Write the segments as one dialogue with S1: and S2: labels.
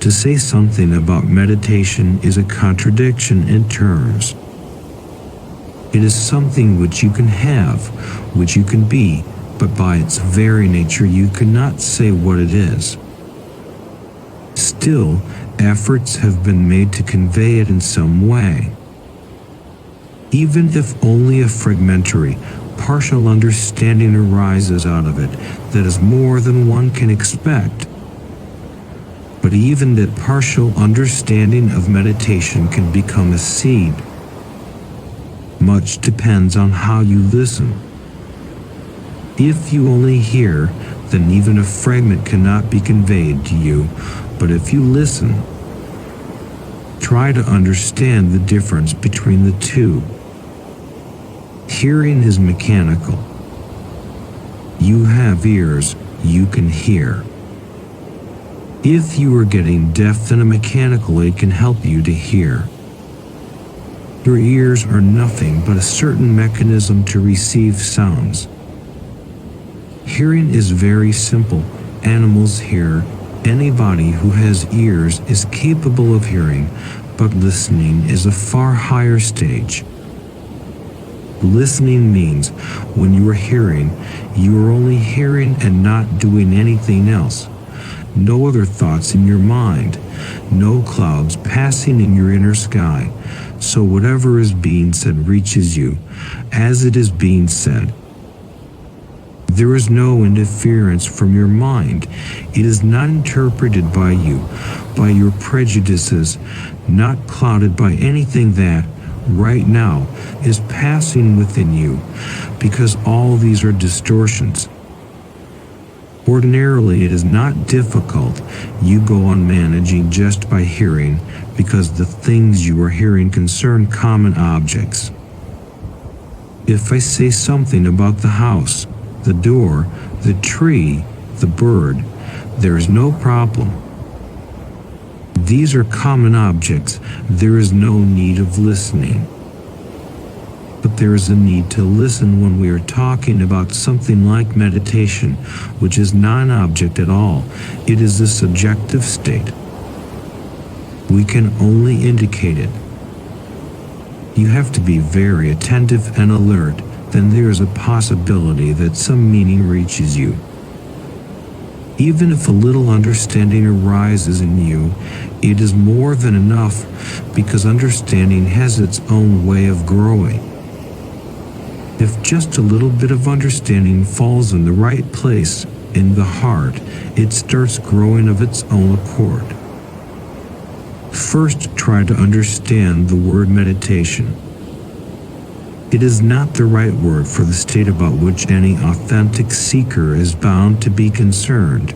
S1: To say something about meditation is a contradiction in terms. It is something which you can have, which you can be, but by its very nature you cannot say what it is. Still, efforts have been made to convey it in some way. Even if only a fragmentary, partial understanding arises out of it, that is more than one can expect. But even that partial understanding of meditation can become a seed. Much depends on how you listen. If you only hear, then even a fragment cannot be conveyed to you, but if you listen, try to understand the difference between the two. Hearing is mechanical. You have ears, you can hear. If you are getting deaf, then a mechanical aid can help you to hear. Your ears are nothing but a certain mechanism to receive sounds. Hearing is very simple. Animals hear. Anybody who has ears is capable of hearing, but listening is a far higher stage. Listening means when you are hearing, you are only hearing and not doing anything else. No other thoughts in your mind, no clouds passing in your inner sky, so whatever is being said reaches you, as it is being said. There is no interference from your mind. It is not interpreted by you, by your prejudices, not clouded by anything that, right now, is passing within you, because all these are distortions. Ordinarily, it is not difficult. You go on managing just by hearing, because the things you are hearing concern common objects. If I say something about the house, the door, the tree, the bird, there is no problem. These are common objects. There is no need of listening. But there is a need to listen when we are talking about something like meditation, which is non-object at all. It is a subjective state. We can only indicate it. You have to be very attentive and alert, then there is a possibility that some meaning reaches you. Even if a little understanding arises in you, it is more than enough, because understanding has its own way of growing. If just a little bit of understanding falls in the right place, in the heart, it starts growing of its own accord. First, try to understand the word meditation. It is not the right word for the state about which any authentic seeker is bound to be concerned.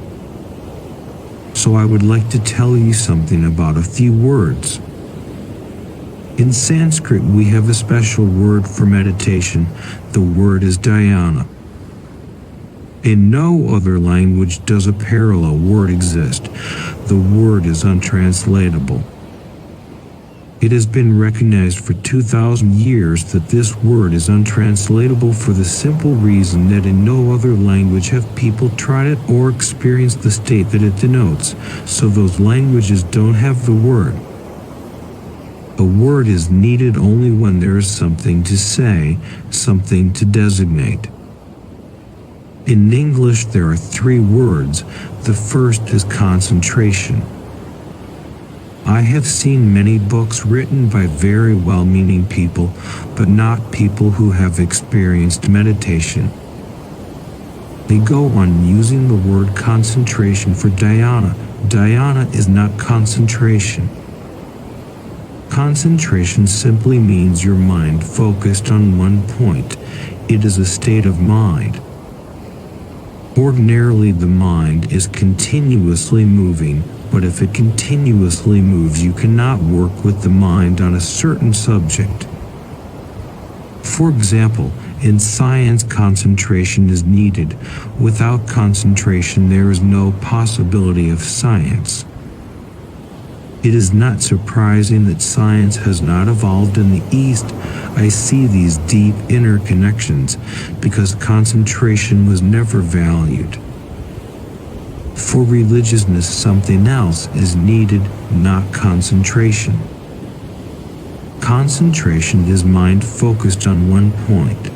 S1: So I would like to tell you something about a few words. In Sanskrit, we have a special word for meditation. The word is dhyana. In no other language does a parallel word exist. The word is untranslatable. It has been recognized for 2,000 years that this word is untranslatable for the simple reason that in no other language have people tried it or experienced the state that it denotes, so those languages don't have the word. A word is needed only when there is something to say, something to designate. In English, there are 3 words. The first is concentration. I have seen many books written by very well-meaning people, but not people who have experienced meditation. They go on using the word concentration for dhyana. Dhyana is not concentration. Concentration simply means your mind focused on one point. It is a state of mind. Ordinarily, the mind is continuously moving, but if it continuously moves, you cannot work with the mind on a certain subject. For example, in science, concentration is needed. Without concentration, there is no possibility of science. It is not surprising that science has not evolved in the East. I see these deep inner connections because concentration was never valued. For religiousness, something else is needed, not concentration. Concentration is mind focused on one point.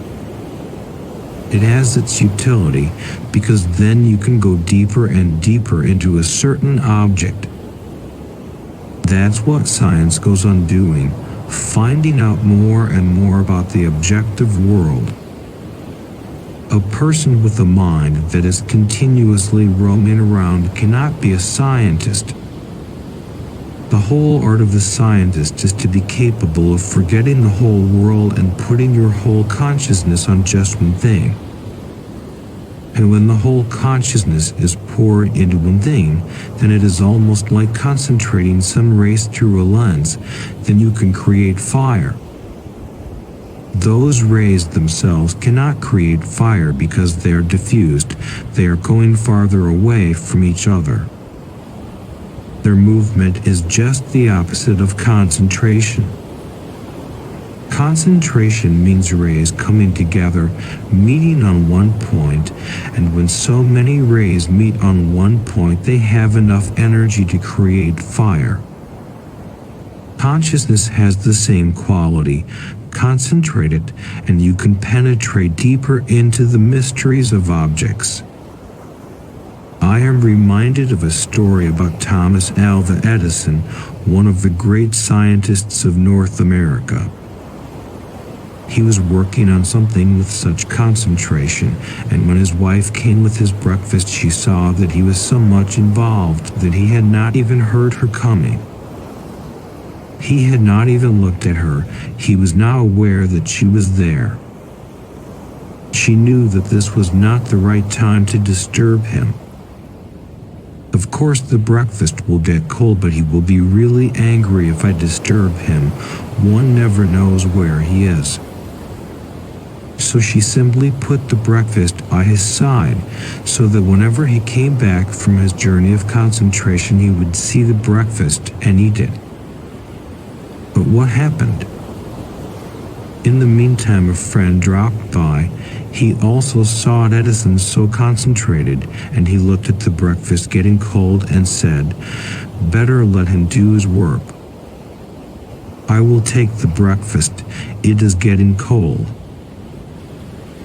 S1: It has its utility because then you can go deeper and deeper into a certain object. That's what science goes on doing, finding out more and more about the objective world. A person with a mind that is continuously roaming around cannot be a scientist. The whole art of the scientist is to be capable of forgetting the whole world and putting your whole consciousness on just one thing. And when the whole consciousness is poured into one thing, then it is almost like concentrating sun rays through a lens. Then you can create fire. Those rays themselves cannot create fire because they are diffused. They are going farther away from each other. Their movement is just the opposite of concentration. Concentration means rays coming together, meeting on one point, and when so many rays meet on one point, they have enough energy to create fire. Consciousness has the same quality. Concentrate it, and you can penetrate deeper into the mysteries of objects. I am reminded of a story about Thomas Alva Edison, one of the great scientists of North America. He was working on something with such concentration, and when his wife came with his breakfast, she saw that he was so much involved that he had not even heard her coming. He had not even looked at her. He was now aware that she was there. She knew that this was not the right time to disturb him. Of course, the breakfast will get cold, but he will be really angry if I disturb him. One never knows where he is. So she simply put the breakfast by his side, so that whenever he came back from his journey of concentration, he would see the breakfast and eat it. But what happened? In the meantime, a friend dropped by. He also saw Edison so concentrated, and he looked at the breakfast getting cold and said, "Better let him do his work. I will take the breakfast. It is getting cold."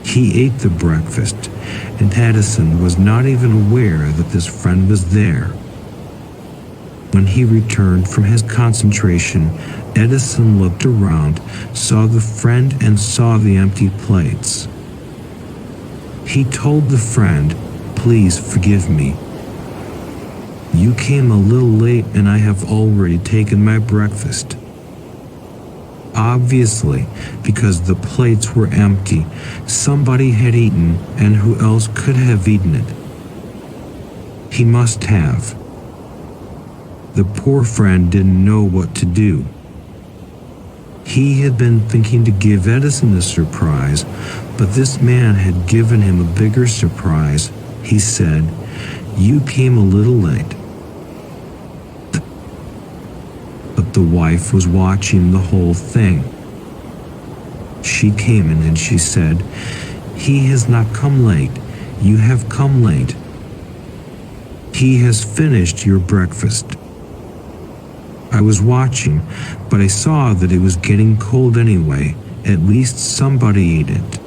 S1: He ate the breakfast, and Edison was not even aware that this friend was there. When he returned from his concentration, Edison looked around, saw the friend, and saw the empty plates. He told the friend, "Please forgive me. You came a little late and I have already taken my breakfast." Obviously, because the plates were empty, somebody had eaten, and who else could have eaten it? He must have. The poor friend didn't know what to do. He had been thinking to give Edison a surprise, but this man had given him a bigger surprise. He said, "You came a little late." But the wife was watching the whole thing. She came in and she said, "He has not come late. You have come late. He has finished your breakfast." I was watching, but I saw that it was getting cold anyway. At least somebody ate it.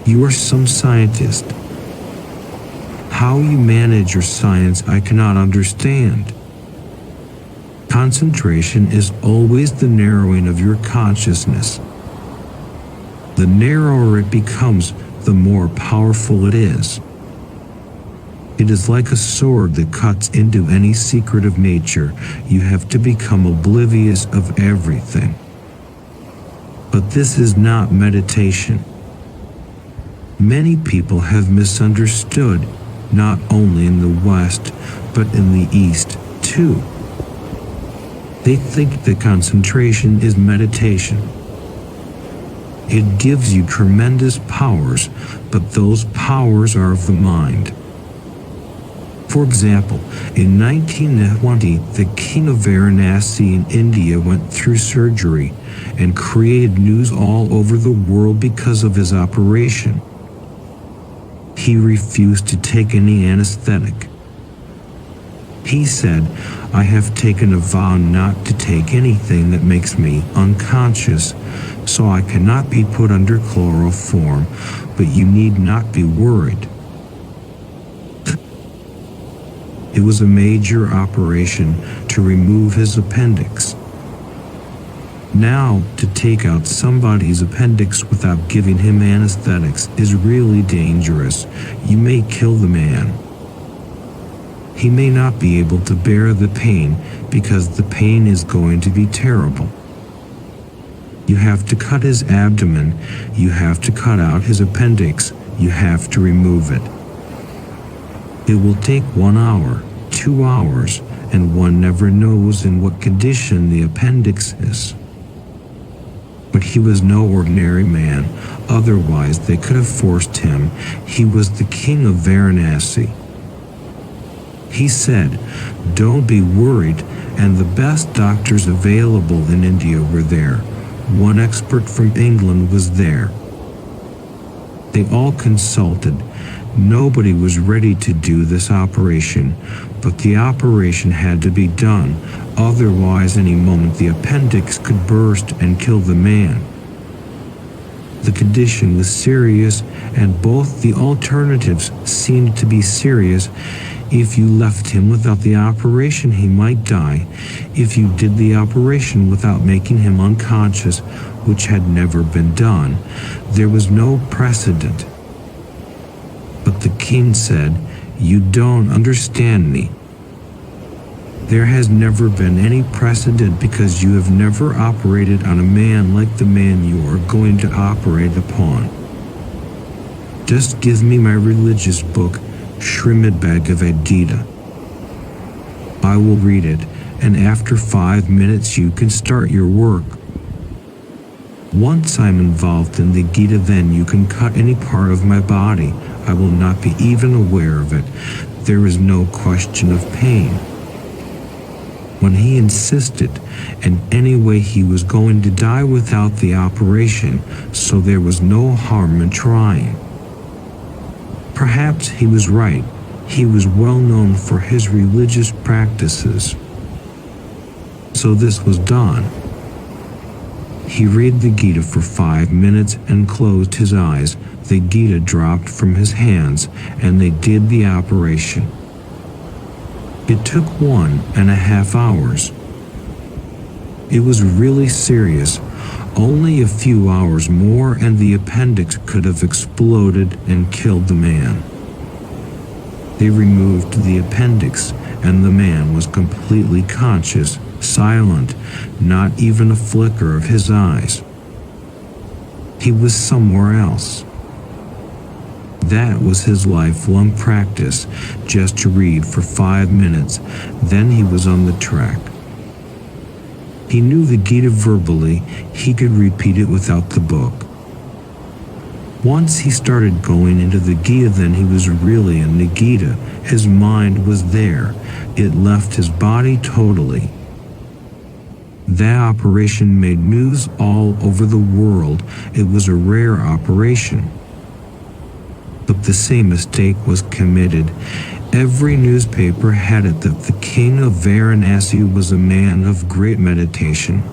S1: You are some scientist. How you manage your science, I cannot understand. Concentration is always the narrowing of your consciousness. The narrower it becomes, the more powerful it is. It is like a sword that cuts into any secret of nature. You have to become oblivious of everything. But this is not meditation. Many people have misunderstood, not only in the West, but in the East too. They think that concentration is meditation. It gives you tremendous powers, but those powers are of the mind. For example, in 1920, the king of Varanasi in India went through surgery and created news all over the world because of his operation. He refused to take any anesthetic. He said, "I have taken a vow not to take anything that makes me unconscious, so I cannot be put under chloroform, but you need not be worried." It was a major operation to remove his appendix. Now, to take out somebody's appendix without giving him anesthetics is really dangerous. You may kill the man. He may not be able to bear the pain because the pain is going to be terrible. You have to cut his abdomen, you have to cut out his appendix, you have to remove it. It will take 1 hour, 2 hours, and one never knows in what condition the appendix is. But he was no ordinary man, otherwise they could have forced him. He was the king of Varanasi. He said, "Don't be worried," and the best doctors available in India were there. One expert from England was there. They all consulted. Nobody was ready to do this operation, but the operation had to be done. Otherwise, any moment the appendix could burst and kill the man. The condition was serious, and both the alternatives seemed to be serious. If you left him without the operation, he might die. If you did the operation without making him unconscious, which had never been done, there was no precedent. But the king said, "You don't understand me. There has never been any precedent because you have never operated on a man like the man you are going to operate upon. Just give me my religious book, Srimad Bhagavad Gita. I will read it, and after 5 minutes you can start your work. Once I'm involved in the Gita, then you can cut any part of my body. I will not be even aware of it. There is no question of pain." When he insisted, and anyway he was going to die without the operation, so there was no harm in trying. Perhaps he was right. He was well known for his religious practices. So this was done. He read the Gita for 5 minutes and closed his eyes. The Gita dropped from his hands, and they did the operation. It took 1.5 hours. It was really serious. Only a few hours more and the appendix could have exploded and killed the man. They removed the appendix, and the man was completely conscious, silent, not even a flicker of his eyes. He was somewhere else. That was his lifelong practice, just to read for 5 minutes, then he was on the track. He knew the Gita verbally, he could repeat it without the book. Once he started going into the Gita, then he was really in the Gita. His mind was there. It left his body totally. That operation made news all over the world. It was a rare operation. But the same mistake was committed. Every newspaper had it that the king of Varanasi was a man of great meditation.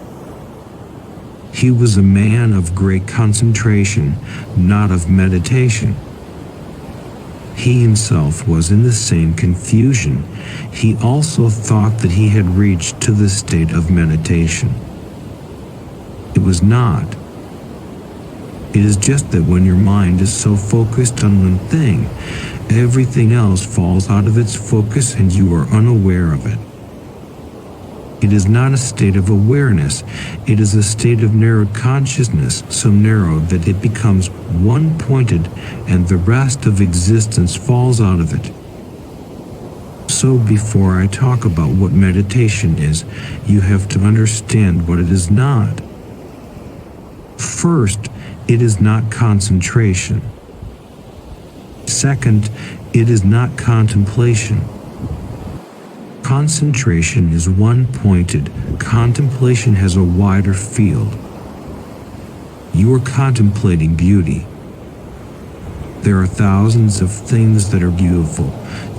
S1: He was a man of great concentration, not of meditation. He himself was in the same confusion. He also thought that he had reached to the state of meditation. It was not. It is just that when your mind is so focused on one thing, everything else falls out of its focus and you are unaware of it. It is not a state of awareness, it is a state of narrowed consciousness, so narrow that it becomes one-pointed and the rest of existence falls out of it. So before I talk about what meditation is, you have to understand what it is not. First, it is not concentration. Second, it is not contemplation. Concentration is one-pointed. Contemplation has a wider field. You are contemplating beauty. There are thousands of things that are beautiful.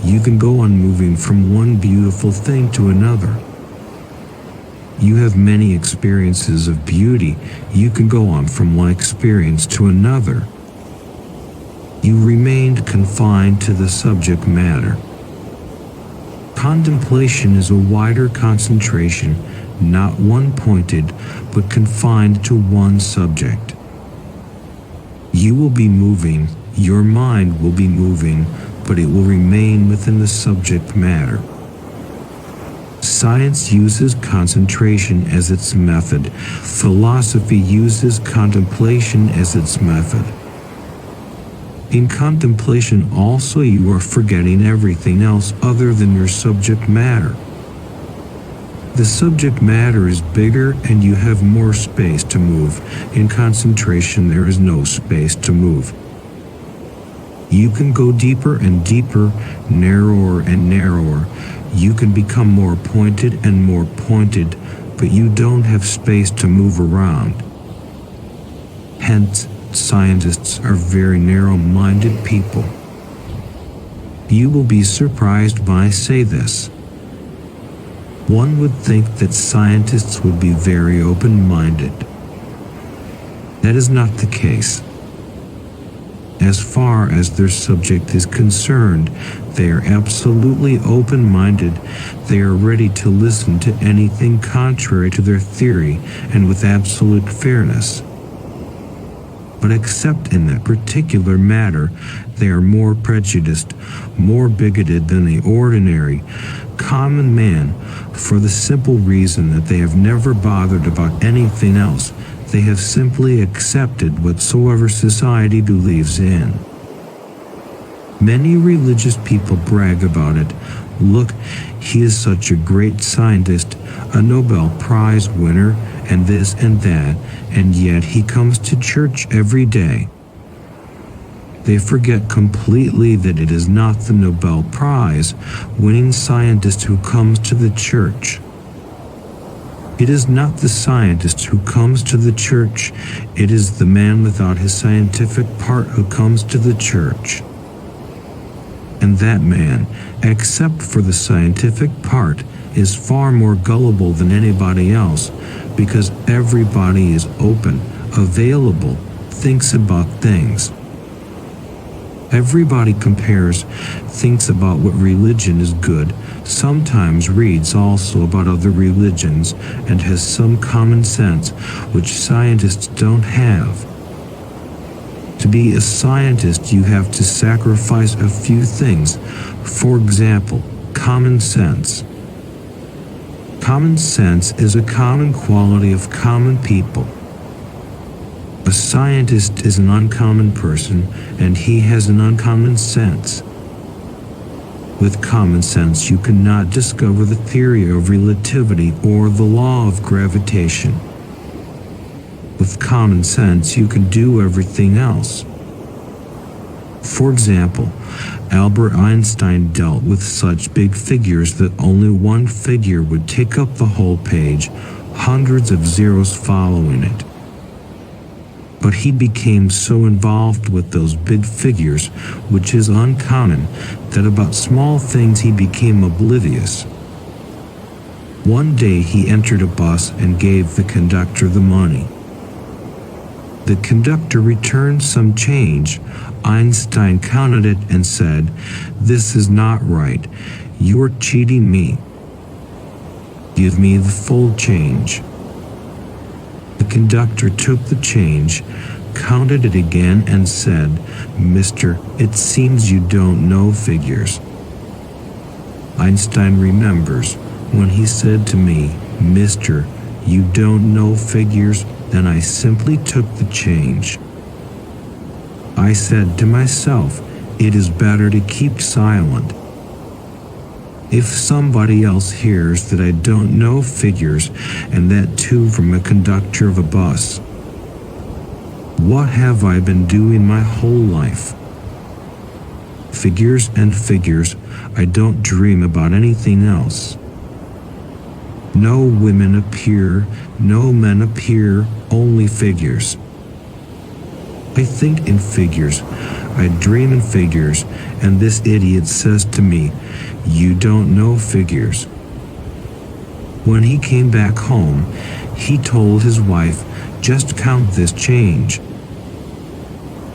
S1: You can go on moving from one beautiful thing to another. You have many experiences of beauty. You can go on from one experience to another. You remained confined to the subject matter. Contemplation is a wider concentration, not one-pointed, but confined to one subject. You will be moving, your mind will be moving, but it will remain within the subject matter. Science uses concentration as its method. Philosophy uses contemplation as its method. In contemplation also you are forgetting everything else other than your subject matter. The subject matter is bigger and you have more space to move. In concentration there is no space to move. You can go deeper and deeper, narrower and narrower. You can become more pointed and more pointed, but you don't have space to move around. Hence, scientists are very narrow-minded people. You will be surprised when I say this. One would think that scientists would be very open-minded. That is not the case. As far as their subject is concerned, they are absolutely open-minded. They are ready to listen to anything contrary to their theory and with absolute fairness. But except in that particular matter, they are more prejudiced, more bigoted than the ordinary, common man, for the simple reason that they have never bothered about anything else. They have simply accepted whatsoever society believes in. Many religious people brag about it. Look, he is such a great scientist, a Nobel Prize winner, and this and that, and yet he comes to church every day. They forget completely that it is not the Nobel Prize winning scientist who comes to the church. It is not the scientist who comes to the church, it is the man without his scientific part who comes to the church. And that man, except for the scientific part, is far more gullible than anybody else, because everybody is open, available, thinks about things. Everybody compares, thinks about what religion is good, sometimes reads also about other religions, and has some common sense which scientists don't have. To be a scientist, you have to sacrifice a few things. For example, common sense. Common sense is a common quality of common people. A scientist is an uncommon person, and he has an uncommon sense. With common sense, you cannot discover the theory of relativity or the law of gravitation. With common sense, you can do everything else. For example, Albert Einstein dealt with such big figures that only one figure would take up the whole page, hundreds of zeros following it. But he became so involved with those big figures, which is uncommon, that about small things he became oblivious. One day he entered a bus and gave the conductor the money. The conductor returned some change. Einstein counted it and said, "This is not right. You're cheating me. Give me the full change." The conductor took the change, counted it again and said, "Mister, it seems you don't know figures." Einstein remembers when he said to me, "Mister, you don't know figures," then I simply took the change. I said to myself, it is better to keep silent. If somebody else hears that I don't know figures, and that too from a conductor of a bus, what have I been doing my whole life? Figures and figures, I don't dream about anything else. No women appear, no men appear, only figures. I think in figures, I dream in figures, and this idiot says to me, "You don't know figures." When he came back home, he told his wife, "Just count this change."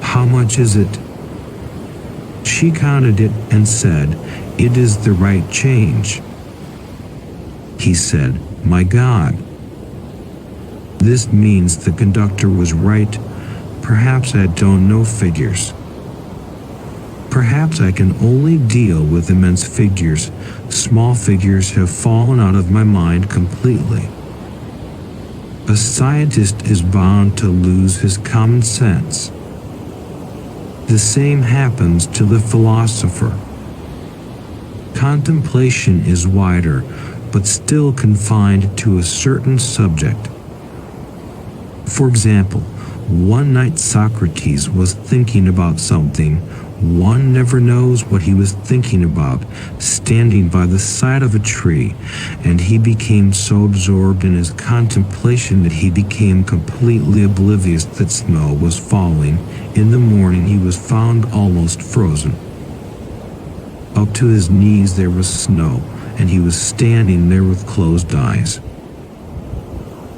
S1: "How much is it?" She counted it and said, "It is the right change." He said, "My God." This means the conductor was right. Perhaps I don't know figures. Perhaps I can only deal with immense figures. Small figures have fallen out of my mind completely. A scientist is bound to lose his common sense. The same happens to the philosopher. Contemplation is wider, but still confined to a certain subject. For example, one night Socrates was thinking about something. One never knows what he was thinking about, standing by the side of a tree, and he became so absorbed in his contemplation that he became completely oblivious that snow was falling. In the morning he was found almost frozen. Up to his knees there was snow, and he was standing there with closed eyes.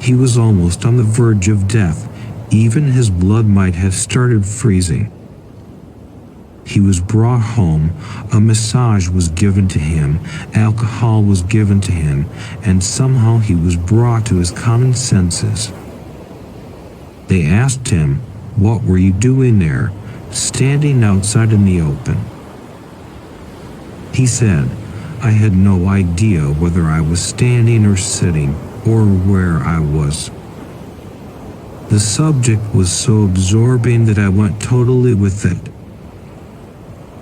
S1: He was almost on the verge of death. Even his blood might have started freezing. He was brought home, a massage was given to him, alcohol was given to him, and somehow he was brought to his common senses. They asked him, "What were you doing there, standing outside in the open?" He said, "I had no idea whether I was standing or sitting, or where I was. The subject was so absorbing that I went totally with it.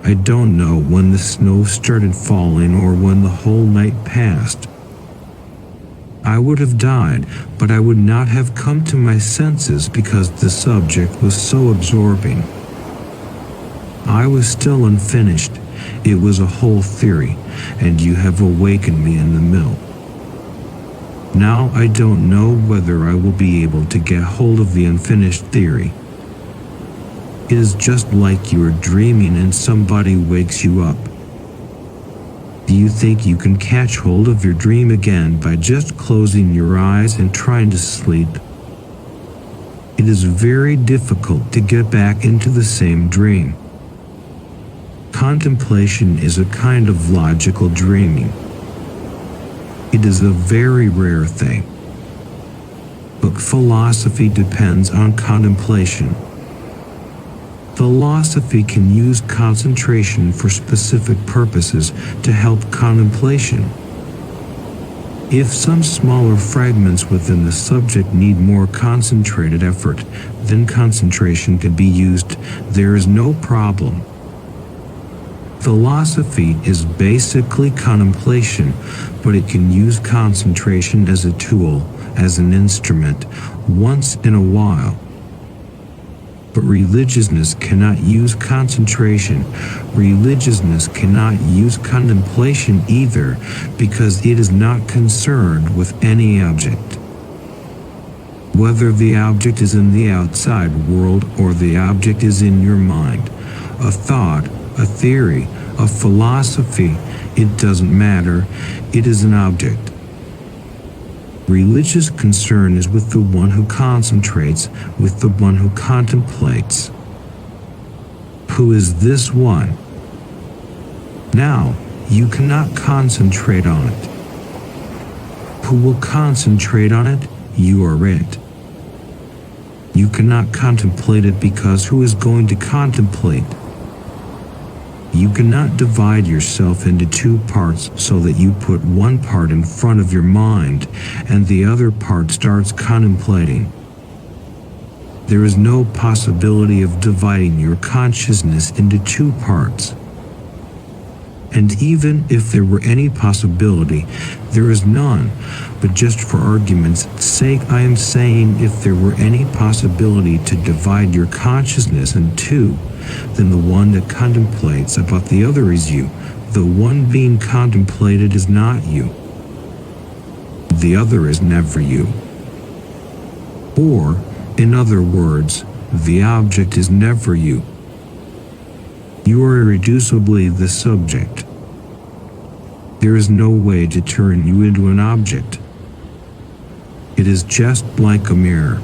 S1: I don't know when the snow started falling or when the whole night passed. I would have died, but I would not have come to my senses because the subject was so absorbing. I was still unfinished. It was a whole theory, and you have awakened me in the middle. Now I don't know whether I will be able to get hold of the unfinished theory. It is just like you are dreaming and somebody wakes you up. Do you think you can catch hold of your dream again by just closing your eyes and trying to sleep? It is very difficult to get back into the same dream. Contemplation is a kind of logical dreaming. It is a very rare thing. But philosophy depends on contemplation. Philosophy can use concentration for specific purposes to help contemplation. If some smaller fragments within the subject need more concentrated effort, then concentration can be used. There is no problem. Philosophy is basically contemplation, but it can use concentration as a tool, as an instrument, once in a while. But religiousness cannot use concentration. Religiousness cannot use contemplation either, because it is not concerned with any object. Whether the object is in the outside world or the object is in your mind, a thought, a theory, a philosophy, it doesn't matter. It is an object. Religious concern is with the one who concentrates, with the one who contemplates. Who is this one? Now, you cannot concentrate on it. Who will concentrate on it? You are it. You cannot contemplate it because who is going to contemplate? You cannot divide yourself into two parts so that you put one part in front of your mind and the other part starts contemplating. There is no possibility of dividing your consciousness into two parts. And even if there were any possibility, there is none. But just for argument's sake, I am saying if there were any possibility to divide your consciousness in two, then the one that contemplates about the other is you. The one being contemplated is not you. The other is never you. Or, in other words, The object is never you. You are irreducibly the subject. There is no way to turn you into an object. It is just like a mirror.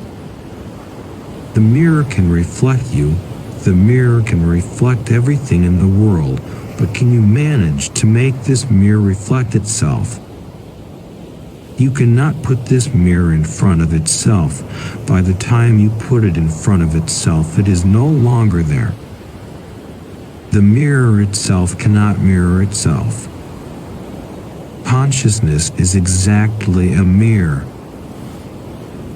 S1: The mirror can reflect you. The mirror can reflect everything in the world, but can you manage to make this mirror reflect itself? You cannot put this mirror in front of itself. By the time you put it in front of itself, it is no longer there. The mirror itself cannot mirror itself. Consciousness is exactly a mirror.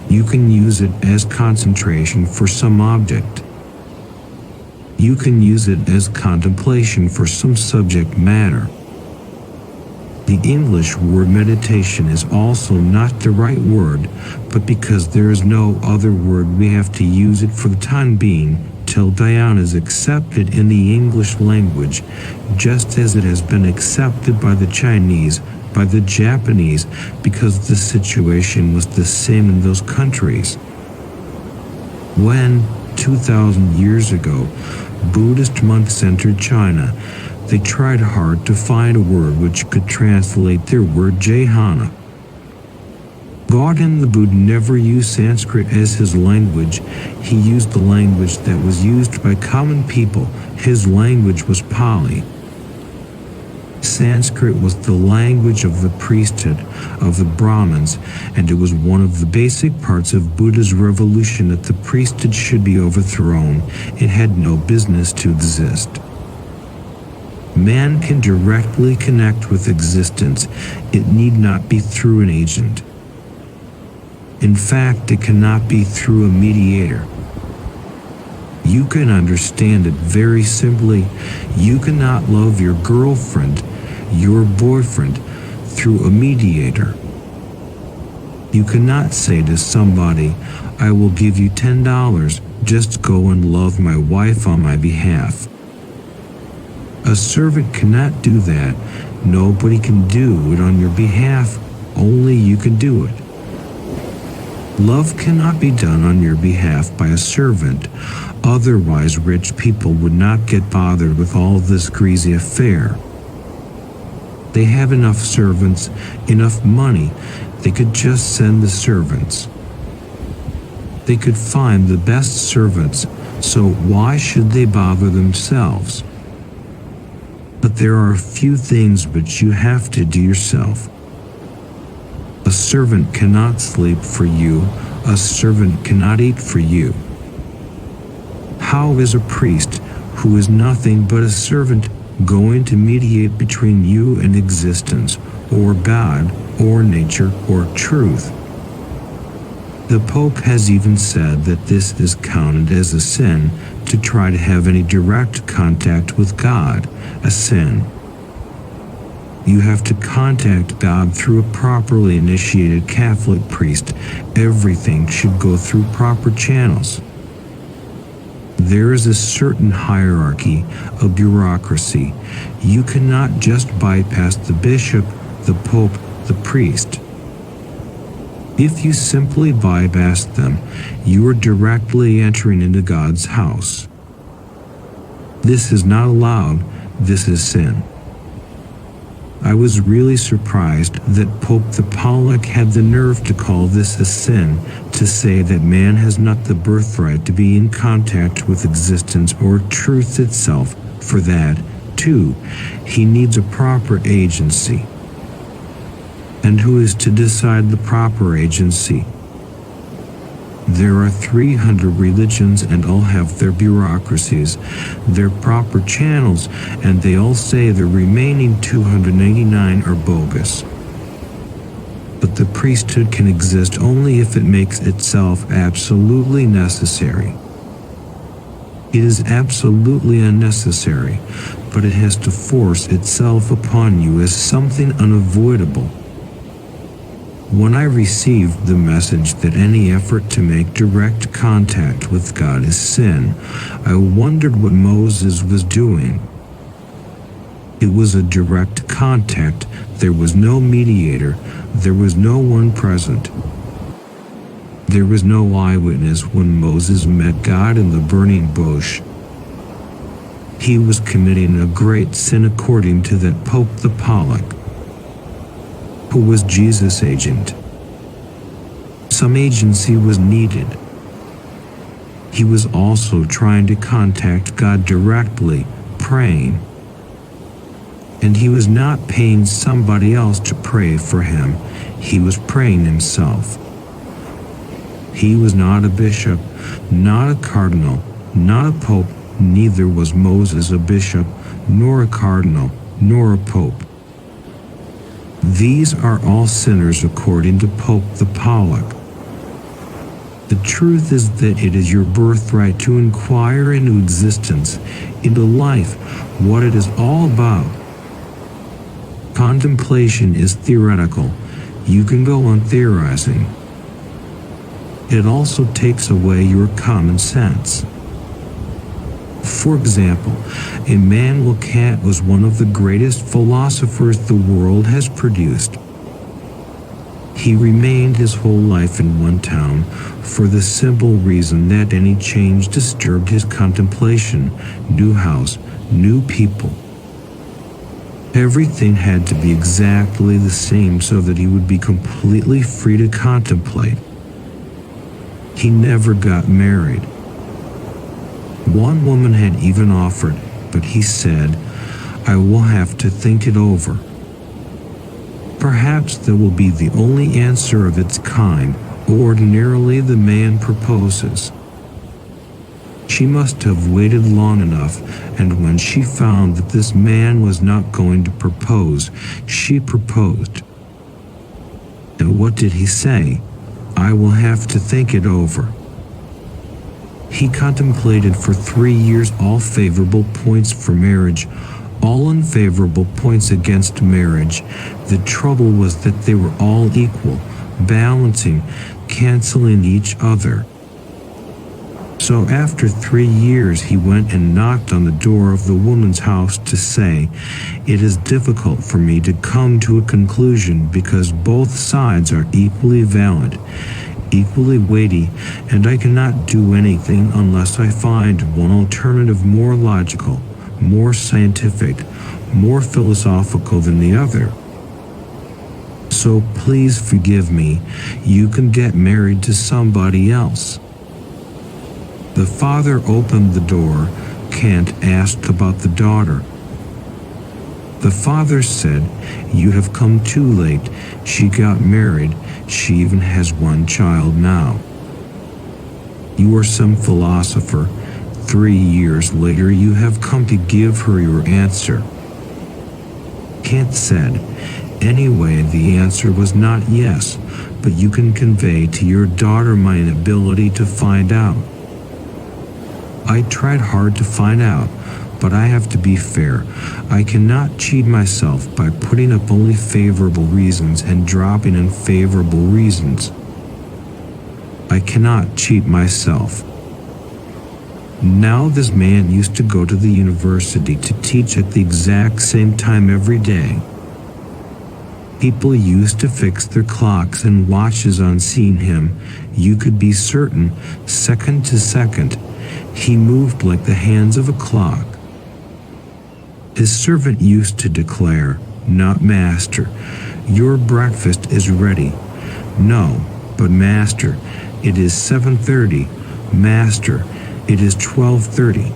S1: You can use it as concentration for some object. You can use it as contemplation for some subject matter. The English word meditation is also not the right word, but because there is no other word, we have to use it for the time being till Dhyan is accepted in the English language, just as it has been accepted by the Chinese, by the Japanese, because the situation was the same in those countries. When, 2,000 years ago, Buddhist monks entered China, they tried hard to find a word which could translate their word Jhana. Gautama the Buddha never used Sanskrit as his language. He used the language that was used by common people. His language was Pali. Sanskrit was the language of the priesthood, of the Brahmins, and it was one of the basic parts of Buddha's revolution that the priesthood should be overthrown. It had no business to exist. Man can directly connect with existence. It need not be through an agent. In fact, it cannot be through a mediator. You can understand it very simply. You cannot love your girlfriend, your boyfriend, through a mediator. You cannot say to somebody, I will give you $10, just go and love my wife on my behalf. A servant cannot do that. Nobody can do it on your behalf. Only you can do it. Love cannot be done on your behalf by a servant. Otherwise, rich people would not get bothered with all this greasy affair. They have enough servants, enough money. They could just send the servants. They could find the best servants, so why should they bother themselves? But there are a few things which you have to do yourself. A servant cannot sleep for you. A servant cannot eat for you. How is a priest, who is nothing but a servant, going to mediate between you and existence, or God, or nature, or truth? The Pope has even said that this is counted as a sin to try to have any direct contact with God, a sin. You have to contact God through a properly initiated Catholic priest. Everything should go through proper channels. There is a certain hierarchy, a bureaucracy. You cannot just bypass the bishop, the pope, the priest. If you simply bypass them, you are directly entering into God's house. This is not allowed. This is sin. I was really surprised that Pope the Pollock had the nerve to call this a sin, to say that man has not the birthright to be in contact with existence or truth itself. For that, too, he needs a proper agency. And who is to decide the proper agency? There are 300 religions and all have their bureaucracies, their proper channels, and they all say the remaining 299 are bogus. But the priesthood can exist only if it makes itself absolutely necessary. It is absolutely unnecessary, but it has to force itself upon you as something unavoidable. When I received the message that any effort to make direct contact with God is sin, I wondered what Moses was doing. It was a direct contact. There was no mediator. There was no one present. There was no eyewitness when Moses met God in the burning bush. He was committing a great sin according to that Pope the Pollock, who was Jesus' agent. Some agency was needed. He was also trying to contact God directly, praying. And he was not paying somebody else to pray for him. He was praying himself. He was not a bishop, not a cardinal, not a pope. Neither was Moses a bishop, nor a cardinal, nor a pope. These are all sinners according to Pope the Pollock. The truth is that it is your birthright to inquire into existence, into life, what it is all about. Contemplation is theoretical. You can go on theorizing. It also takes away your common sense. For example, Immanuel Kant was one of the greatest philosophers the world has produced. He remained his whole life in one town for the simple reason that any change disturbed his contemplation. New house, new people. Everything had to be exactly the same so that he would be completely free to contemplate. He never got married. One woman had even offered, but he said, "I will have to think it over." Perhaps that will be the only answer of its kind. Ordinarily, the man proposes. She must have waited long enough, and when she found that this man was not going to propose, she proposed. And what did he say? "I will have to think it over." He contemplated for 3 years all favorable points for marriage, all unfavorable points against marriage. The trouble was that they were all equal, balancing, canceling each other. So after 3 years he went and knocked on the door of the woman's house to say, "It is difficult for me to come to a conclusion because both sides are equally valid, equally weighty, and I cannot do anything unless I find one alternative more logical, more scientific, more philosophical than the other. So please forgive me. You can get married to somebody else." The father opened the door. Kant asked about the daughter. The father said, "You have come too late. She got married. She even has one child now." You are some philosopher. 3 years later you have come to give her your answer. Kant said, "Anyway, the answer was not yes, but you can convey to your daughter my inability to find out. I tried hard to find out, but I have to be fair. I cannot cheat myself by putting up only favorable reasons and dropping unfavorable reasons. I cannot cheat myself." Now this man used to go to the university to teach at the exact same time every day. People used to fix their clocks and watches on seeing him. You could be certain, second to second, he moved like the hands of a clock. His servant used to declare, not master, "Your breakfast is ready." No, but master, "It is 7:30. Master, it is 12:30.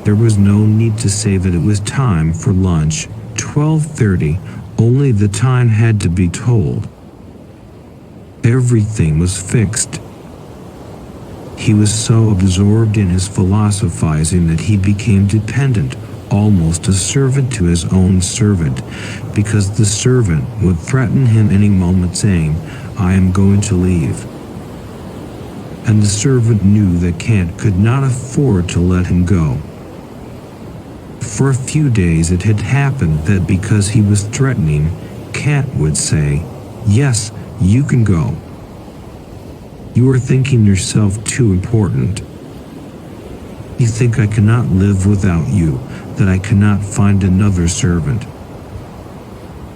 S1: There was no need to say that it was time for lunch, 12:30, only the time had to be told. Everything was fixed. He was so absorbed in his philosophizing that he became dependent, almost a servant to his own servant, because the servant would threaten him any moment saying, "I am going to leave." And the servant knew that Kant could not afford to let him go. For a few days it had happened that because he was threatening, Kant would say, "Yes, you can go. You are thinking yourself too important. You think I cannot live without you, that I cannot find another servant."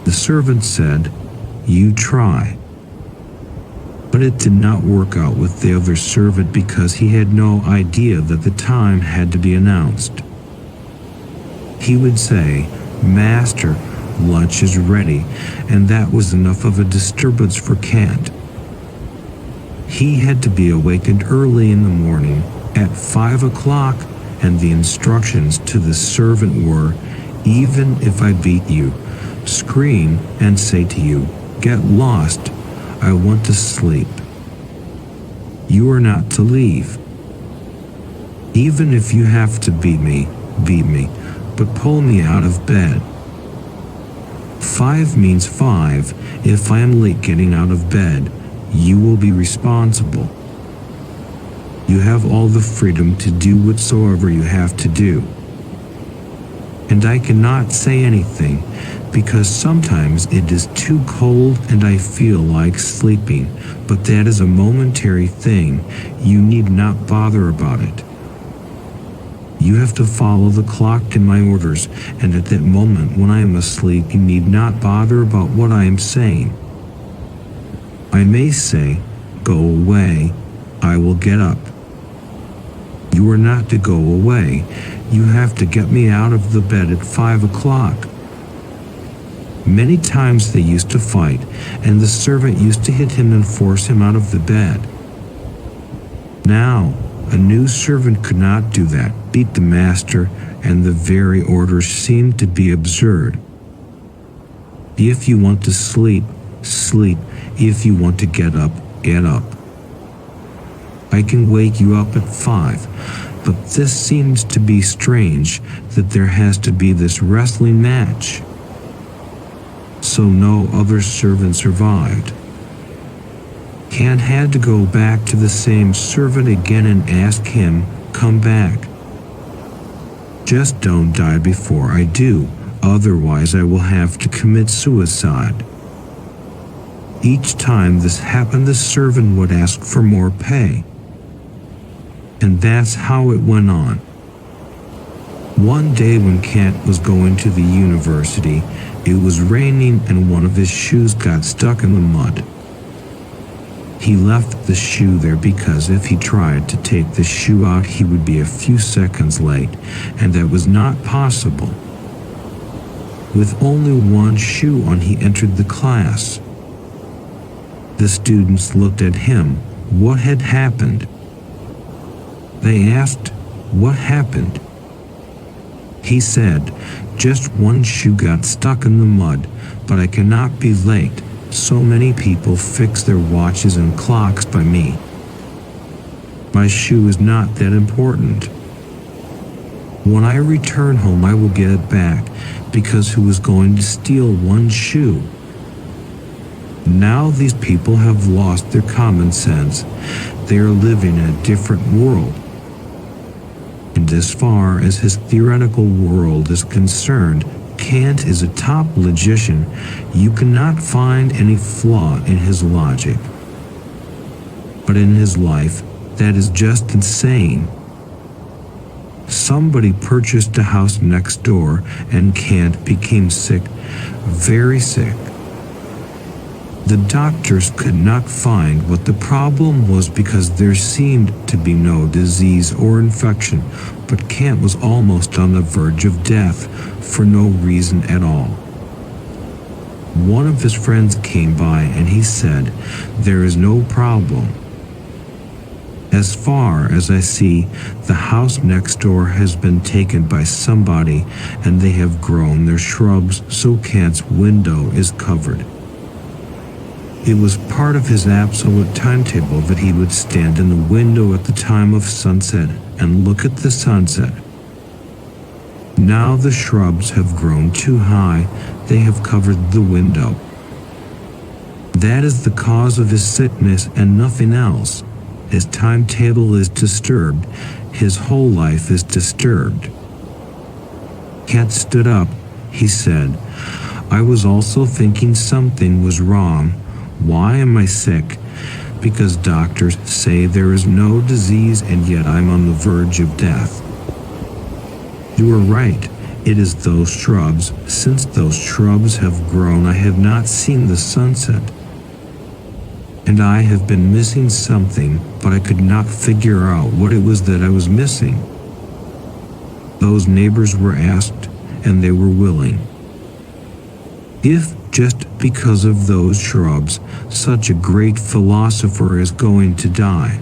S1: The servant said, "You try." But it did not work out with the other servant because he had no idea that the time had to be announced. He would say, "Master, lunch is ready," and that was enough of a disturbance for Kant. He had to be awakened early in the morning at 5 o'clock, and the instructions to the servant were, "Even if I beat you, scream and say to you, 'Get lost, I want to sleep.' You are not to leave. Even if you have to beat me, but pull me out of bed. 5 means 5. If I am late getting out of bed, you will be responsible. You have all the freedom to do whatsoever you have to do. And I cannot say anything, because sometimes it is too cold and I feel like sleeping, but that is a momentary thing. You need not bother about it. You have to follow the clock and my orders, and at that moment when I am asleep, you need not bother about what I am saying. I may say, 'Go away,' I will get up. You are not to go away. You have to get me out of the bed at 5 o'clock. Many times they used to fight, and the servant used to hit him and force him out of the bed. Now, a new servant could not do that, beat the master, and the very orders seemed to be absurd. If you want to sleep, sleep. If you want to get up, get up. I can wake you up at 5, but this seems to be strange that there has to be this wrestling match. So no other servant survived. Kant had to go back to the same servant again and ask him, "Come back. Just don't die before I do, otherwise I will have to commit suicide." Each time this happened, the servant would ask for more pay. And that's how it went on. One day when Kant was going to the university, it was raining and one of his shoes got stuck in the mud. He left the shoe there because if he tried to take the shoe out, he would be a few seconds late, and that was not possible. With only one shoe on, he entered the class. The students looked at him. What had happened? They asked, "What happened?" He said, "Just one shoe got stuck in the mud, but I cannot be late. So many people fix their watches and clocks by me. My shoe is not that important. When I return home, I will get it back, because who is going to steal one shoe?" Now these people have lost their common sense. They are living in a different world. And as far as his theoretical world is concerned, Kant is a top logician. You cannot find any flaw in his logic. But in his life, that is just insane. Somebody purchased a house next door, and Kant became sick, very sick. The doctors could not find what the problem was because there seemed to be no disease or infection, but Kant was almost on the verge of death for no reason at all. One of his friends came by and he said, "There is no problem. As far as I see, the house next door has been taken by somebody and they have grown their shrubs so Kant's window is covered." It was part of his absolute timetable that he would stand in the window at the time of sunset and look at the sunset. Now the shrubs have grown too high, they have covered the window. That is the cause of his sickness and nothing else. His timetable is disturbed, his whole life is disturbed. Kant stood up. He said, "I was also thinking something was wrong. Why am I sick? Because doctors say there is no disease and yet I'm on the verge of death. You are right. It is those shrubs. Since those shrubs have grown, I have not seen the sunset. and I have been missing something, but I could not figure out what it was that I was missing. Those neighbors were asked, and they were willing. If just because of those shrubs, such a great philosopher is going to die.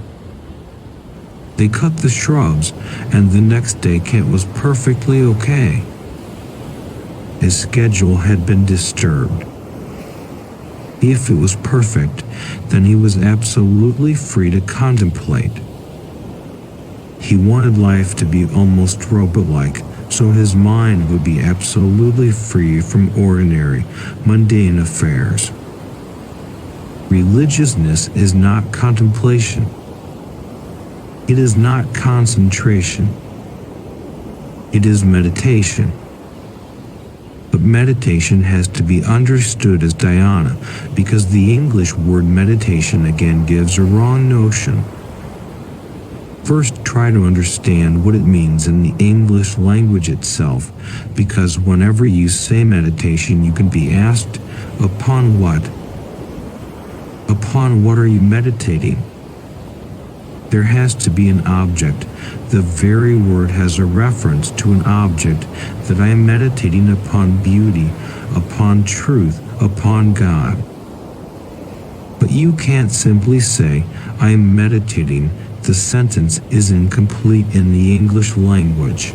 S1: They cut the shrubs, and the next day Kent was perfectly okay. His schedule had been disturbed. If it was perfect, then he was absolutely free to contemplate. He wanted life to be almost robot-like, so his mind would be absolutely free from ordinary, mundane affairs. Religiousness is not contemplation. It is not concentration. It is meditation. But meditation has to be understood as dhyana, because the English word meditation again gives a wrong notion. First, try to understand what it means in the English language itself, because whenever you say meditation, you can be asked, upon what? Upon what are you meditating? There has to be an object. The very word has a reference to an object, that I am meditating upon beauty, upon truth, upon God. But you can't simply say, I am meditating. The sentence is incomplete in the English language.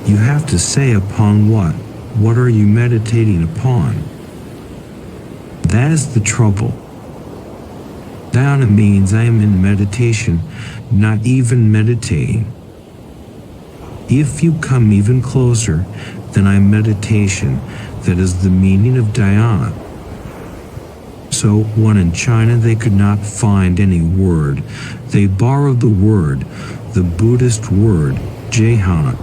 S1: You have to say upon what? What are you meditating upon? That is the trouble. Dhyana means I am in meditation, not even meditating. If you come even closer, then I am meditation. That is the meaning of dhyana. So, when in China they could not find any word, they borrowed the word, the Buddhist word, jhana.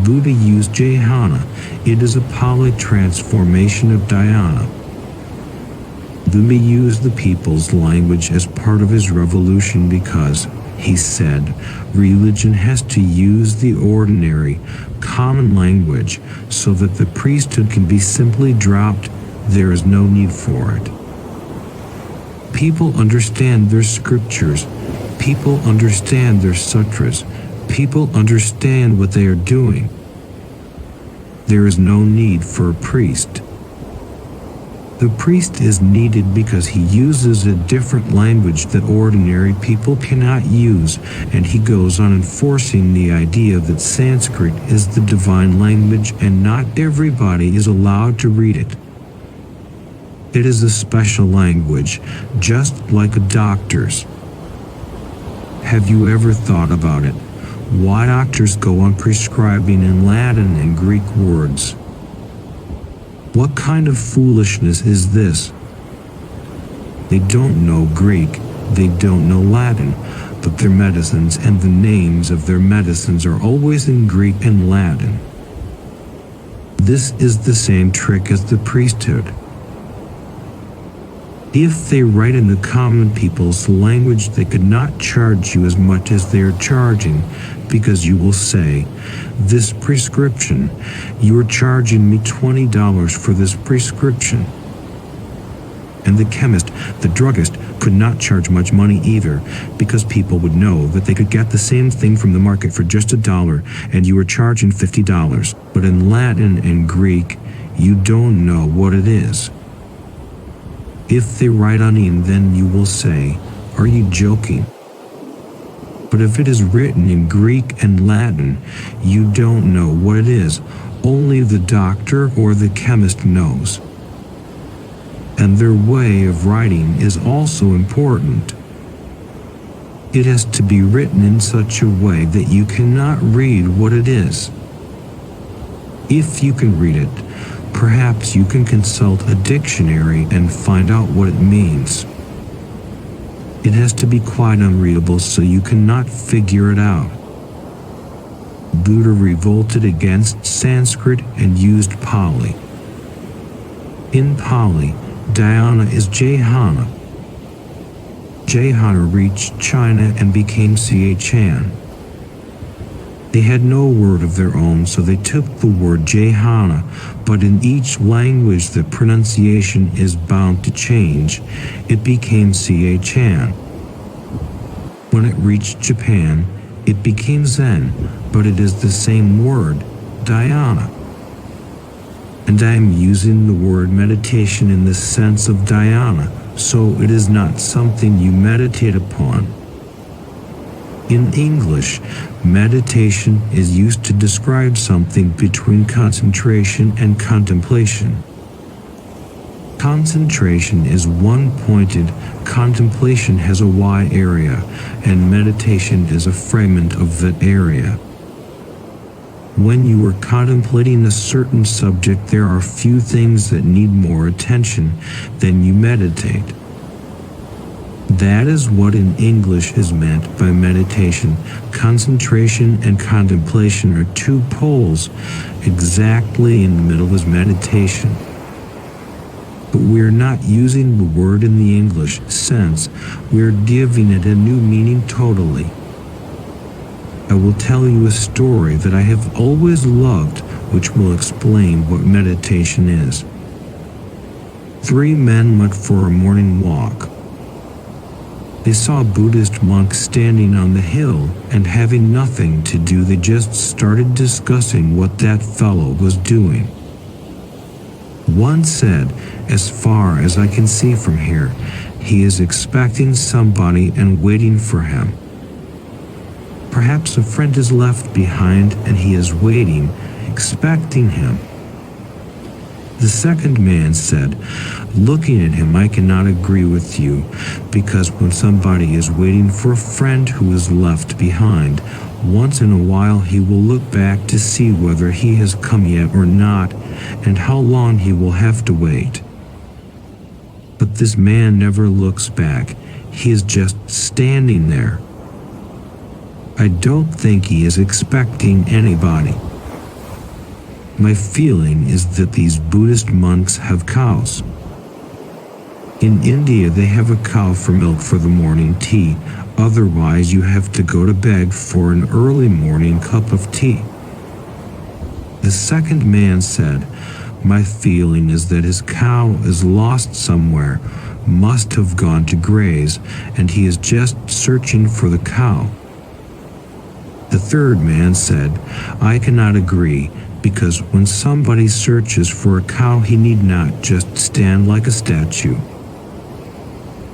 S1: Buddha used jhana. It is a Pali transformation of dhyana. Buddha used the people's language as part of his revolution because, he said, religion has to use the ordinary, common language so that the priesthood can be simply dropped. There is no need for it. People understand their scriptures. People understand their sutras. People understand what they are doing. There is no need for a priest. The priest is needed because he uses a different language that ordinary people cannot use, and he goes on enforcing the idea that Sanskrit is the divine language and not everybody is allowed to read it. It is a special language, just like a doctor's. Have you ever thought about it? Why doctors go on prescribing in Latin and Greek words? What kind of foolishness is this? They don't know Greek, they don't know Latin, but their medicines and the names of their medicines are always in Greek and Latin. This is the same trick as the priesthood. If they write in the common people's language, they could not charge you as much as they are charging, because you will say, this prescription, you are charging me $20 for this prescription. And the chemist, the druggist, could not charge much money either, because people would know that they could get the same thing from the market for just $1, and you are charging $50. But in Latin and Greek, you don't know what it is. If they write on in, then you will say, are you joking? But if it is written in Greek and Latin, you don't know what it is. Only the doctor or the chemist knows. And their way of writing is also important. It has to be written in such a way that you cannot read what it is. If you can read it, perhaps you can consult a dictionary and find out what it means. It has to be quite unreadable so you cannot figure it out. Buddha revolted against Sanskrit and used Pali. In Pali, dhyana is jhana. Jhana reached China and became Chan. They had no word of their own, so they took the word jhana, but in each language the pronunciation is bound to change. It became chan. When it reached Japan, it became Zen, but it is the same word, dhyana. And I am using the word meditation in the sense of dhyana, so it is not something you meditate upon. In English, meditation is used to describe something between concentration and contemplation. Concentration is one-pointed, contemplation has a wide area, and meditation is a fragment of that area. When you are contemplating a certain subject, there are few things that need more attention than you meditate. That is what in English is meant by meditation. Concentration and contemplation are two poles. Exactly in the middle is meditation. But we are not using the word in the English sense. We are giving it a new meaning totally. I will tell you a story that I have always loved, which will explain what meditation is. 3 men went for a morning walk. They saw a Buddhist monk standing on the hill, and having nothing to do, they just started discussing what that fellow was doing. One said, "As far as I can see from here, he is expecting somebody and waiting for him. Perhaps a friend is left behind and he is waiting, expecting him." The second man said, "Looking at him, I cannot agree with you, because when somebody is waiting for a friend who is left behind, once in a while he will look back to see whether he has come yet or not, and how long he will have to wait. But this man never looks back. He is just standing there. I don't think he is expecting anybody. My feeling is that these Buddhist monks have cows. In India, they have a cow for milk for the morning tea. Otherwise, you have to go to bed for an early morning cup of tea." The second man said, "My feeling is that his cow is lost somewhere, must have gone to graze, and he is just searching for the cow." The third man said, "I cannot agree, because when somebody searches for a cow, he need not just stand like a statue.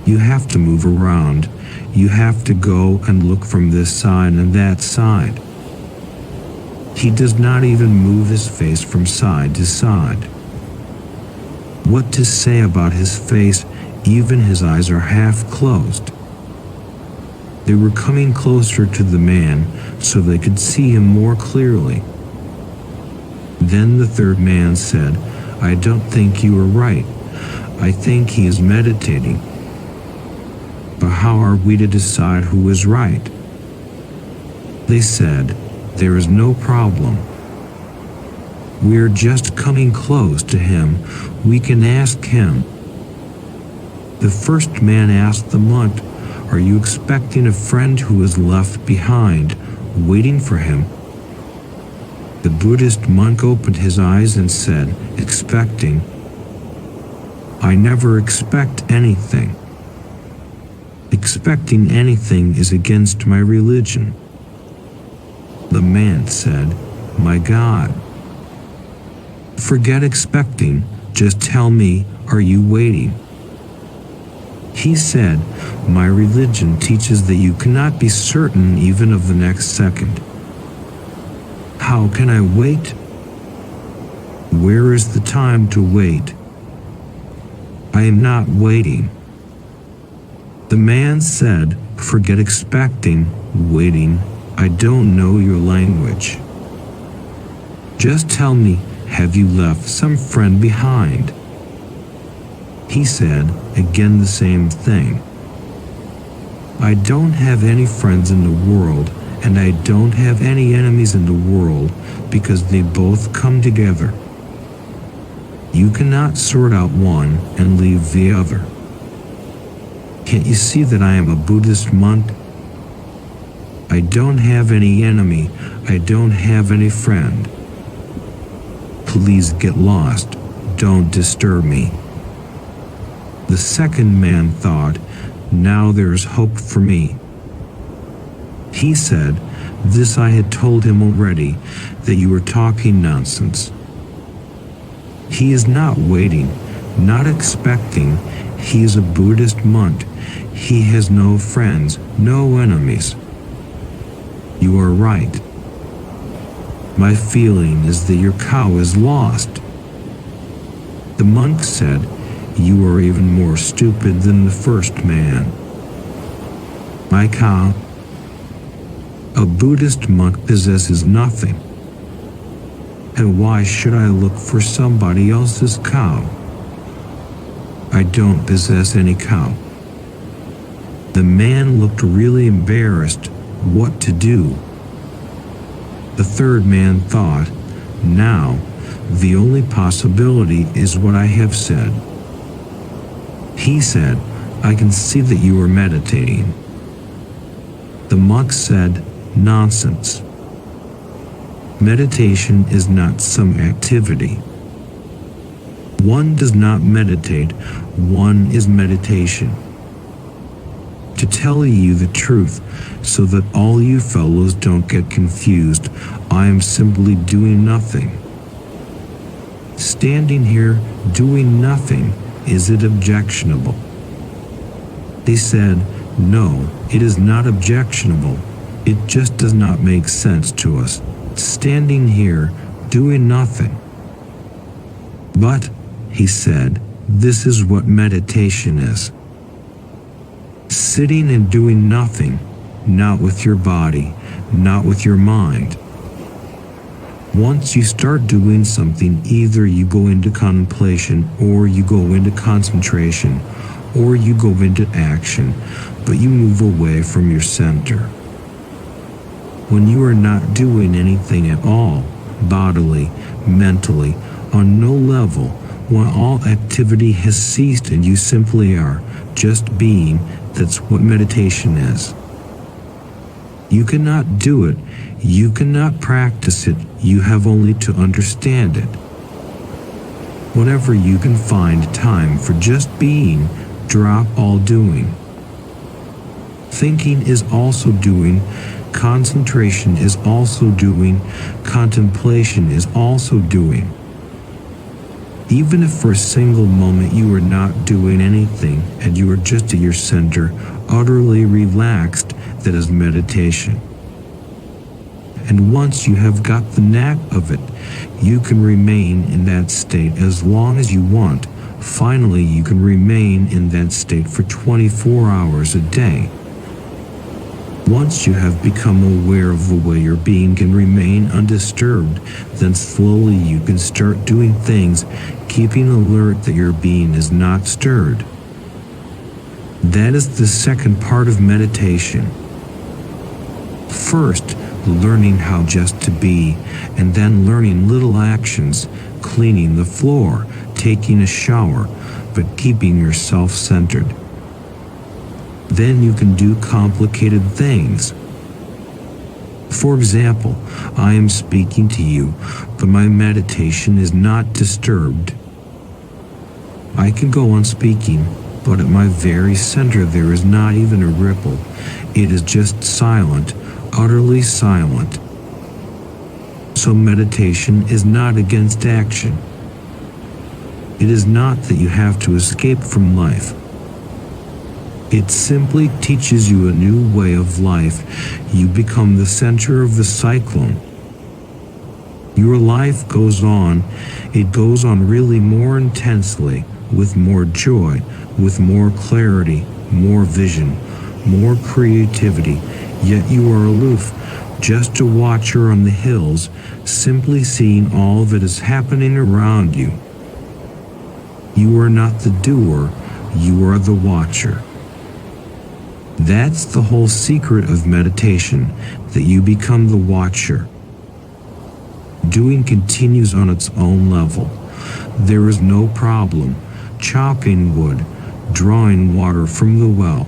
S1: You have to move around. You have to go and look from this side and that side. He does not even move his face from side to side. What to say about his face? Even his eyes are half closed." They were coming closer to the man so they could see him more clearly. Then the third man said, "I don't think you are right. I think he is meditating. But how are we to decide who is right?" They said, "There is no problem. We are just coming close to him. We can ask him." The first man asked the monk, "Are you expecting a friend who is left behind, waiting for him?" The Buddhist monk opened his eyes and said, "Expecting? I never expect anything. Expecting anything is against my religion." The man said, "My God. Forget expecting. Just tell me, are you waiting?" He said, "My religion teaches that you cannot be certain even of the next second. How can I wait? Where is the time to wait? I am not waiting." The man said, "Forget expecting, waiting. I don't know your language. Just tell me, have you left some friend behind?" He said, again the same thing. "I don't have any friends in the world, and I don't have any enemies in the world, because they both come together. You cannot sort out one and leave the other. Can't you see that I am a Buddhist monk? I don't have any enemy. I don't have any friend. Please get lost. Don't disturb me. The second man thought, now there's hope for me. He said, this I had told him already, that you were talking nonsense. He is not waiting, not expecting. He is a Buddhist monk. He has no friends, no enemies. You are right. My feeling is that your cow is lost. The monk said, you are even more stupid than the first man. My cow? A Buddhist monk possesses nothing. And why should I look for somebody else's cow? I don't possess any cow. The man looked really embarrassed. What to do? The third man thought, now, the only possibility is what I have said. He said, I can see that you are meditating. The monk said, nonsense. Meditation is not some activity. One does not meditate, one is meditation. To tell you the truth, so that all you fellows don't get confused, I am simply doing nothing. Standing here doing nothing, is it objectionable? They said, no, it is not objectionable. It just does not make sense to us. Standing here doing nothing. But, he said, this is what meditation is. Sitting and doing nothing, not with your body, not with your mind. Once you start doing something, either you go into contemplation, or you go into concentration, or you go into action, but you move away from your center. When you are not doing anything at all, bodily, mentally, on no level, when all activity has ceased and you simply are just being, that's what meditation is. You cannot do it, you cannot practice it, you have only to understand it. Whenever you can find time for just being, drop all doing. Thinking is also doing, concentration is also doing, contemplation is also doing. Even if for a single moment you are not doing anything and you are just at your center, utterly relaxed, that is meditation. And once you have got the knack of it, you can remain in that state as long as you want. Finally, you can remain in that state for 24 hours a day. Once you have become aware of the way your being can remain undisturbed, then slowly you can start doing things, keeping alert that your being is not stirred. That is the second part of meditation. First, learning how just to be, and then learning little actions, cleaning the floor, taking a shower, but keeping yourself centered. Then you can do complicated things. For example, I am speaking to you, but my meditation is not disturbed. I can go on speaking, but at my very center there is not even a ripple. It is just silent, utterly silent. So meditation is not against action. It is not that you have to escape from life. It simply teaches you a new way of life. You become the center of the cyclone. Your life goes on. It goes on really more intensely, with more joy, with more clarity, more vision, more creativity. Yet you are aloof, just a watcher on the hills, simply seeing all that is happening around you. You are not the doer, you are the watcher. That's the whole secret of meditation, that you become the watcher. Doing continues on its own level. There is no problem. Chopping wood, drawing water from the well.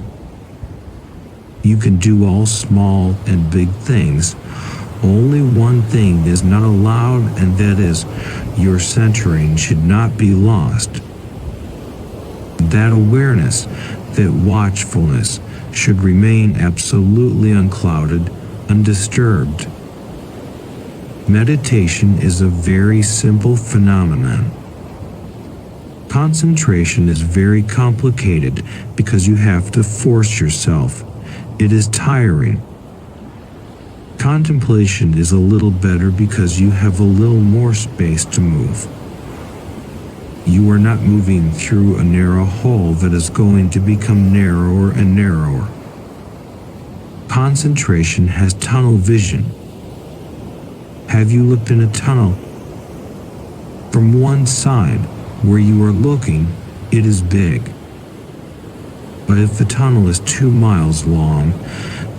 S1: You can do all small and big things. Only one thing is not allowed, and that is, your centering should not be lost. That awareness, that watchfulness, should remain absolutely unclouded, undisturbed. Meditation is a very simple phenomenon. Concentration is very complicated because you have to force yourself. It is tiring. Contemplation is a little better because you have a little more space to move. You are not moving through a narrow hole that is going to become narrower and narrower. Concentration has tunnel vision. Have you looked in a tunnel? From one side, where you are looking, it is big. But if the tunnel is 2 miles long,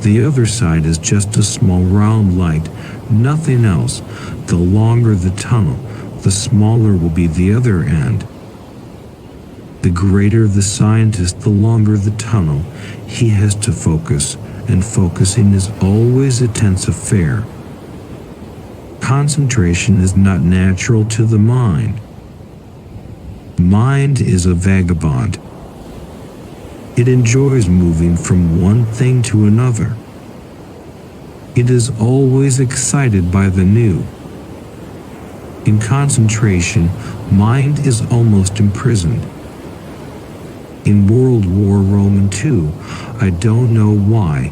S1: the other side is just a small round light, nothing else. The longer the tunnel, the smaller will be the other end. The greater the scientist, the longer the tunnel. He has to focus, and focusing is always a tense affair. Concentration is not natural to the mind. Mind is a vagabond. It enjoys moving from one thing to another. It is always excited by the new. In concentration, mind is almost imprisoned. In World War II, I don't know why,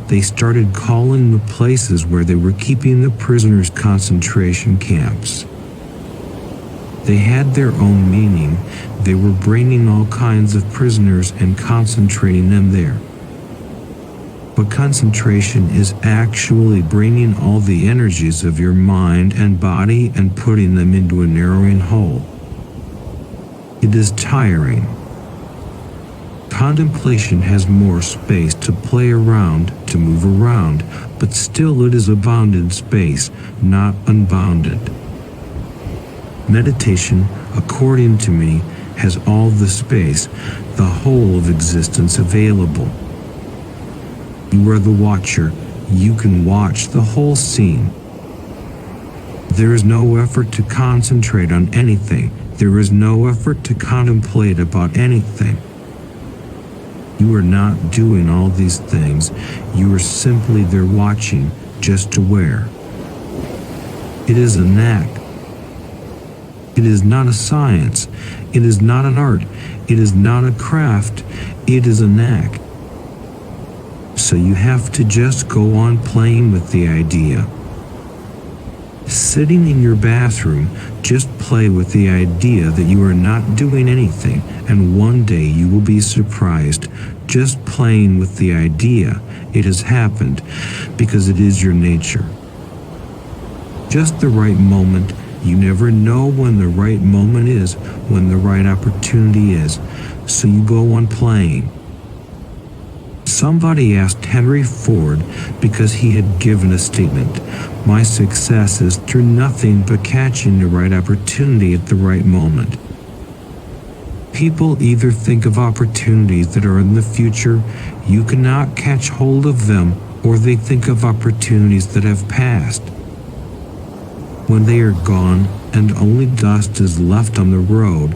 S1: they started calling the places where they were keeping the prisoners concentration camps. They had their own meaning. They were bringing all kinds of prisoners and concentrating them there. But concentration is actually bringing all the energies of your mind and body and putting them into a narrowing hole. It is tiring. Contemplation has more space to play around, to move around, but still it is a bounded space, not unbounded. Meditation, according to me, has all the space, the whole of existence available. You are the watcher. You can watch the whole scene. There is no effort to concentrate on anything. There is no effort to contemplate about anything. You are not doing all these things. You are simply there watching, just aware. It is an act. It is not a science. It is not an art. It is not a craft. It is an act. So you have to just go on playing with the idea. Sitting in your bathroom, just play with the idea that you are not doing anything, and one day you will be surprised. Just playing with the idea, it has happened, because it is your nature. Just the right moment. You never know when the right moment is, when the right opportunity is, so you go on playing. Somebody asked Henry Ford, because he had given a statement, "My success is through nothing but catching the right opportunity at the right moment." People either think of opportunities that are in the future, you cannot catch hold of them, or they think of opportunities that have passed. When they are gone and only dust is left on the road,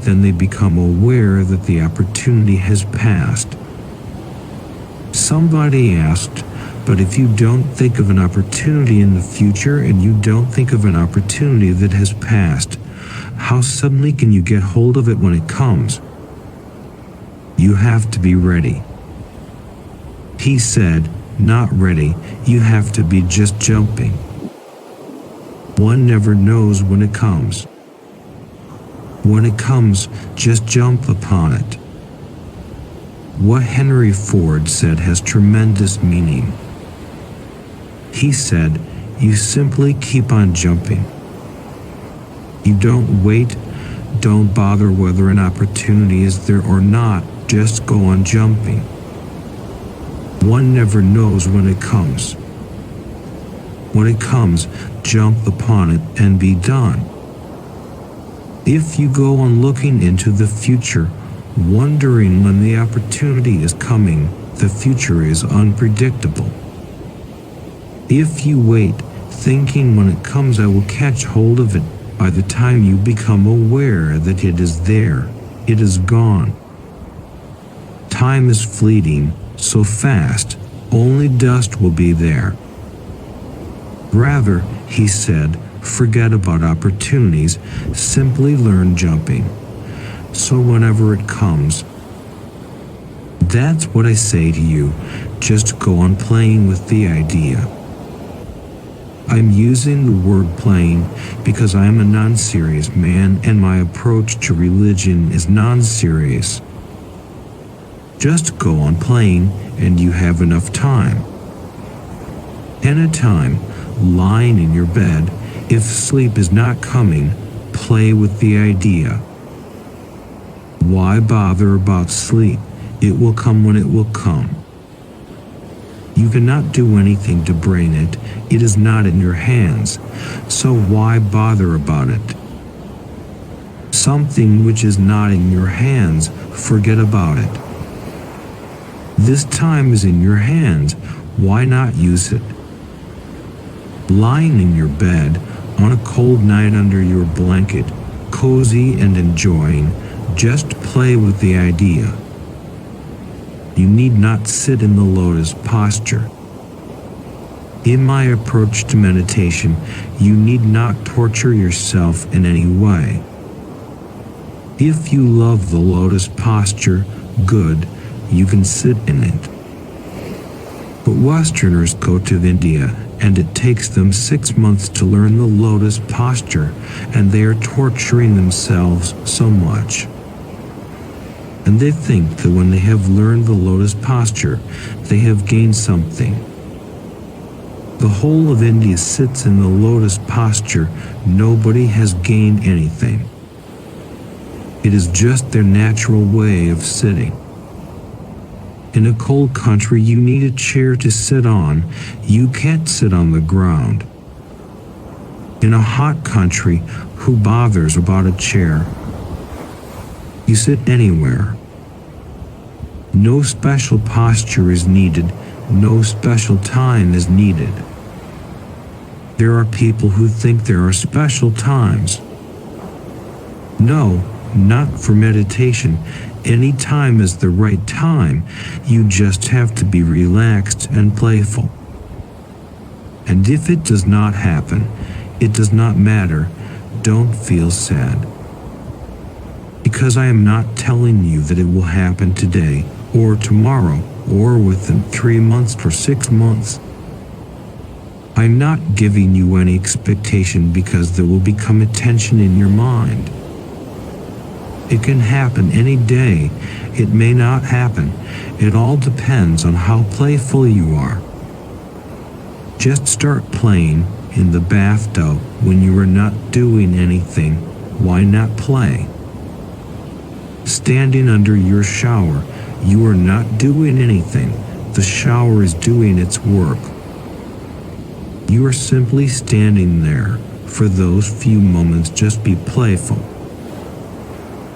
S1: then they become aware that the opportunity has passed. Somebody asked, but if you don't think of an opportunity in the future and you don't think of an opportunity that has passed, how suddenly can you get hold of it when it comes? You have to be ready. He said, not ready, you have to be just jumping. One never knows when it comes. When it comes, just jump upon it. What Henry Ford said has tremendous meaning. He said, you simply keep on jumping. You don't wait, don't bother whether an opportunity is there or not, just go on jumping. One never knows when it comes. When it comes, jump upon it and be done. If you go on looking into the future, wondering when the opportunity is coming, the future is unpredictable. If you wait, thinking when it comes I will catch hold of it, by the time you become aware that it is there, it is gone. Time is fleeting, so fast, only dust will be there. Rather, he said, forget about opportunities, simply learn jumping. So whenever it comes, that's what I say to you, just go on playing with the idea. I'm using the word playing because I am a non-serious man and my approach to religion is non-serious. Just go on playing and you have enough time. Anytime, lying in your bed, if sleep is not coming, play with the idea. Why bother about sleep? It will come when it will come. You cannot do anything to bring it. It is not in your hands. So why bother about it? Something which is not in your hands, forget about it. This time is in your hands. Why not use it? Lying in your bed on a cold night under your blanket, cozy and enjoying, just play with the idea. You need not sit in the lotus posture. In my approach to meditation, you need not torture yourself in any way. If you love the lotus posture, good, you can sit in it. But Westerners go to India and it takes them 6 months to learn the lotus posture, and they are torturing themselves so much. And they think that when they have learned the lotus posture, they have gained something. The whole of India sits in the lotus posture. Nobody has gained anything. It is just their natural way of sitting. In a cold country, you need a chair to sit on. You can't sit on the ground. In a hot country, who bothers about a chair? You sit anywhere. No special posture is needed. No special time is needed. There are people who think there are special times. No, not for meditation. Any time is the right time. You just have to be relaxed and playful. And if it does not happen, it does not matter. Don't feel sad. Because I am not telling you that it will happen today, or tomorrow, or within 3 months or 6 months. I'm not giving you any expectation because there will become a tension in your mind. It can happen any day. It may not happen. It all depends on how playful you are. Just start playing in the bathtub when you are not doing anything. Why not play? Standing under your shower, you are not doing anything. The shower is doing its work. You are simply standing there. For those few moments, just be playful.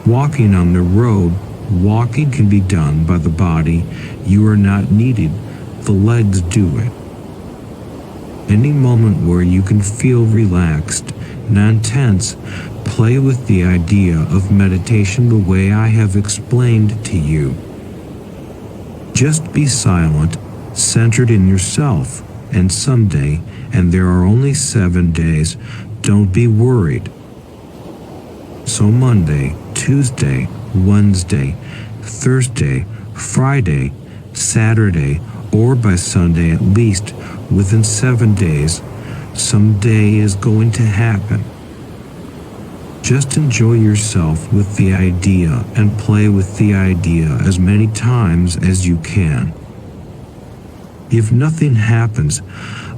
S1: Walking on the road, walking can be done by the body. You are not needed. The legs do it. Any moment where you can feel relaxed, non-tense, play with the idea of meditation the way I have explained to you. Just be silent, centered in yourself, and someday, and there are only 7 days, don't be worried. So Monday, Tuesday, Wednesday, Thursday, Friday, Saturday, or by Sunday at least, within 7 days, someday is going to happen. Just enjoy yourself with the idea and play with the idea as many times as you can. If nothing happens,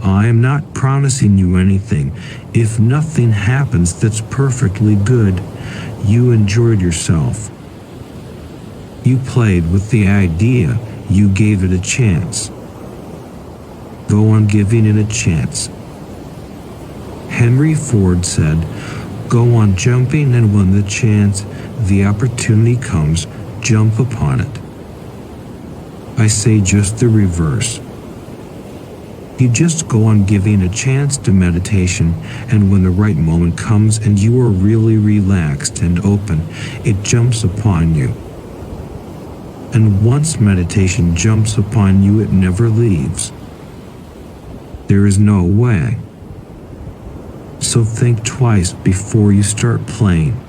S1: I am not promising you anything. If nothing happens, that's perfectly good. You enjoyed yourself. You played with the idea. You gave it a chance. Go on giving it a chance. Henry Ford said, go on jumping, and when the chance, the opportunity comes, jump upon it. I say just the reverse. You just go on giving a chance to meditation, and when the right moment comes and you are really relaxed and open, it jumps upon you. And once meditation jumps upon you, it never leaves. There is no way. So think twice before you start playing.